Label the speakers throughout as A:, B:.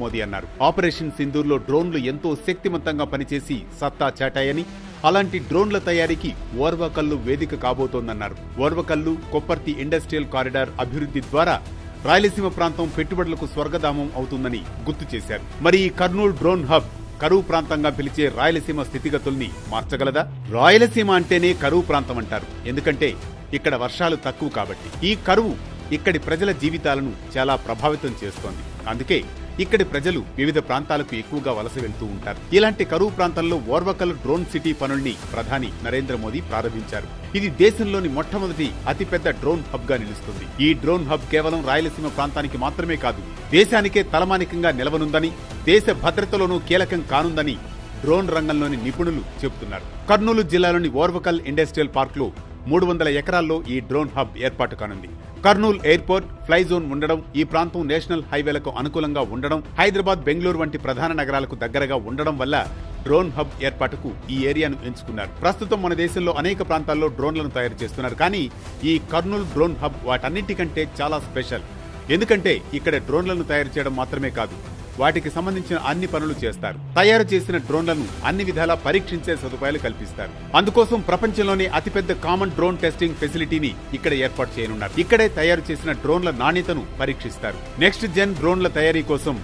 A: మోదీ అన్నారు. ఆపరేషన్ సింధూర్లో డ్రోన్లు ఎంతో శక్తివంతంగా పనిచేసి సత్తా చాటాయని, అలాంటి డ్రోన్ల తయారీకి ఓర్వకల్లు వేదిక కాబోతోందన్నారు. ఓర్వకల్లు కొప్పర్తి ఇండస్ట్రియల్ కారిడార్ అభివృద్ధి ద్వారా రాయలసీమ ప్రాంతం పెట్టుబడులకు స్వర్గధామం అవుతుందని గుర్తు చేశారు. మరి ఈ కర్నూలు డ్రోన్ హబ్ కరువు ప్రాంతంగా పిలిచే రాయలసీమ స్థితిగతుల్ని మార్చగలదా? రాయలసీమ అంటేనే కరువు ప్రాంతం అంటారు. ఎందుకంటే ఇక్కడ వర్షాలు తక్కువ కాబట్టి. ఈ కరువు ఇక్కడి ప్రజల జీవితాలను చాలా ప్రభావితం చేస్తోంది. అందుకే ఇక్కడి ప్రజలు వివిధ ప్రాంతాలకు ఎక్కువగా వలస వెళ్తూ ఉంటారు. ఇలాంటి కరువు ప్రాంతంలో ఓర్వకల్ డ్రోన్ సిటీ పనుల్ని ప్రధాని నరేంద్ర మోదీ ప్రారంభించారు. ఇది దేశంలోని మొట్టమొదటి అతిపెద్ద డ్రోన్ హబ్ గా నిలుస్తుంది. ఈ డ్రోన్ హబ్ కేవలం రాయలసీమ ప్రాంతానికి మాత్రమే కాదు, దేశానికే తలమానికంగా నిలవనుందని, దేశ భద్రతలోనూ కీలకం కానుందని డ్రోన్ రంగంలోని నిపుణులు చెబుతున్నారు. కర్నూలు జిల్లాలోని ఓర్వకల్ ఇండస్ట్రియల్ పార్క్ లో 300 ఎకరాల్లో ఈ డ్రోన్ హబ్ ఏర్పాటు కానుంది. కర్నూలు ఎయిర్పోర్ట్, ఫ్లై జోన్ ఉండడం, ఈ ప్రాంతం నేషనల్ హైవేలకు అనుకూలంగా ఉండడం, హైదరాబాద్, బెంగళూరు వంటి ప్రధాన నగరాలకు దగ్గరగా ఉండడం వల్ల డ్రోన్ హబ్ ఏర్పాటుకు ఈ ఏరియాను ఎంచుకున్నారు. ప్రస్తుతం మన దేశంలో అనేక ప్రాంతాల్లో డ్రోన్లను తయారు చేస్తున్నారు. కానీ ఈ కర్నూలు డ్రోన్ హబ్ వాటన్నిటికంటే చాలా స్పెషల్. ఎందుకంటే ఇక్కడ డ్రోన్లను తయారు చేయడం మాత్రమే కాదు, వాటికి సంబంధించిన అన్ని పనులు చేస్తారు. తయారు చేసిన డ్రోన్లను అన్ని విధాలా పరీక్షించే సదుపాయాలు కల్పిస్తారు. అందుకోసం ప్రపంచంలోనే అతిపెద్ద కామన్ డ్రోన్ టెస్టింగ్ ఫెసిలిటీని ఇక్కడ ఏర్పాటు చేయనున్నారు. ఇక్కడే తయారు చేసిన డ్రోన్ల నాణ్యతను పరీక్షిస్తారు. నెక్స్ట్ జెన్ డ్రోన్ల తయారీ కోసం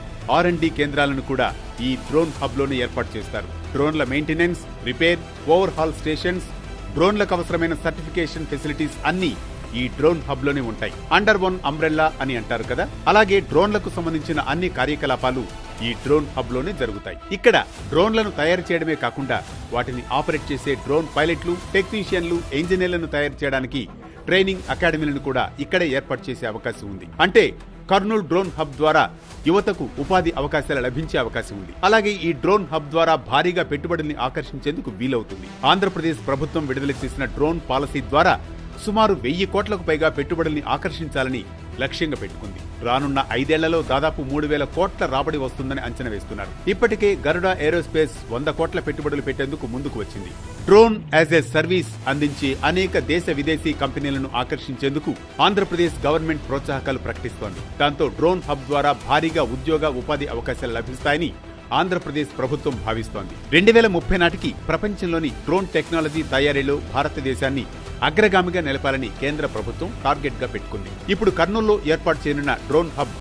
A: R&D కేంద్రాలను కూడా ఈ డ్రోన్ హబ్ లోనే ఏర్పాటు చేస్తారు. డ్రోన్ల maintenance, repair, overhaul stations, డ్రోన్లకు అవసరమైన సర్టిఫికేషన్ ఫెసిలిటీస్ అన్ని ఈ డ్రోన్ హబ్ లోనే ఉంటాయి. అండర్ వన్ అంబ్రెల్లా అని అంటారు కదా, అలాగే డ్రోన్లకు సంబంధించిన అన్ని కార్యకలాపాలు ఈ డ్రోన్ హబ్ లోనే జరుగుతాయి. ఇక్కడ డ్రోన్లను తయారు చేయడమే కాకుండా వాటిని ఆపరేట్ చేసే డ్రోన్ పైలట్లు, టెక్నీషియన్లు, ఇంజనీర్లను తయారు చేయడానికి ట్రైనింగ్ అకాడమీలను కూడా ఇక్కడే ఏర్పాటు చేసే అవకాశం ఉంది. అంటే కర్నూలు డ్రోన్ హబ్ ద్వారా యువతకు ఉపాధి అవకాశాలు లభించే అవకాశం ఉంది. అలాగే ఈ డ్రోన్ హబ్ ద్వారా భారీగా పెట్టుబడుల్ని ఆకర్షించేందుకు వీలవుతుంది. ఆంధ్రప్రదేశ్ ప్రభుత్వం విడుదల చేసిన డ్రోన్ పాలసీ ద్వారా సుమారు 1000 కోట్లకు పైగా పెట్టుబడుల్ని ఆకర్షించాలని లక్ష్యంగా పెట్టుకుంది. రానున్న 5 ఏళ్లలో దాదాపు 3000 కోట్ల రాబడి వస్తుందని అంచనా వేస్తున్నారు. ఇప్పటికే గరుడ ఏరోస్పేస్ 100 కోట్ల పెట్టుబడులు పెట్టేందుకు ముందుకు వచ్చింది. డ్రోన్ యాజ్ ఏ సర్వీస్ అందించే అనేక దేశ విదేశీ కంపెనీలను ఆకర్షించేందుకు ఆంధ్రప్రదేశ్ గవర్నమెంట్ ప్రోత్సాహకాలు ప్రకటిస్తోంది. దాంతో డ్రోన్ హబ్ ద్వారా భారీగా ఉద్యోగ ఉపాధి అవకాశాలు లభిస్తాయని ఆంధ్రప్రదేశ్ ప్రభుత్వం భావిస్తోంది. 2030 నాటికి ప్రపంచంలోని డ్రోన్ టెక్నాలజీ తయారీలో భారతదేశాన్ని అగ్రగామిగా నిలపాలని కేంద్ర ప్రభుత్వం టార్గెట్ గా పెట్టుకుంది. ఇప్పుడు కర్నూలులో ఏర్పాటు చేయనున్న డ్రోన్ హబ్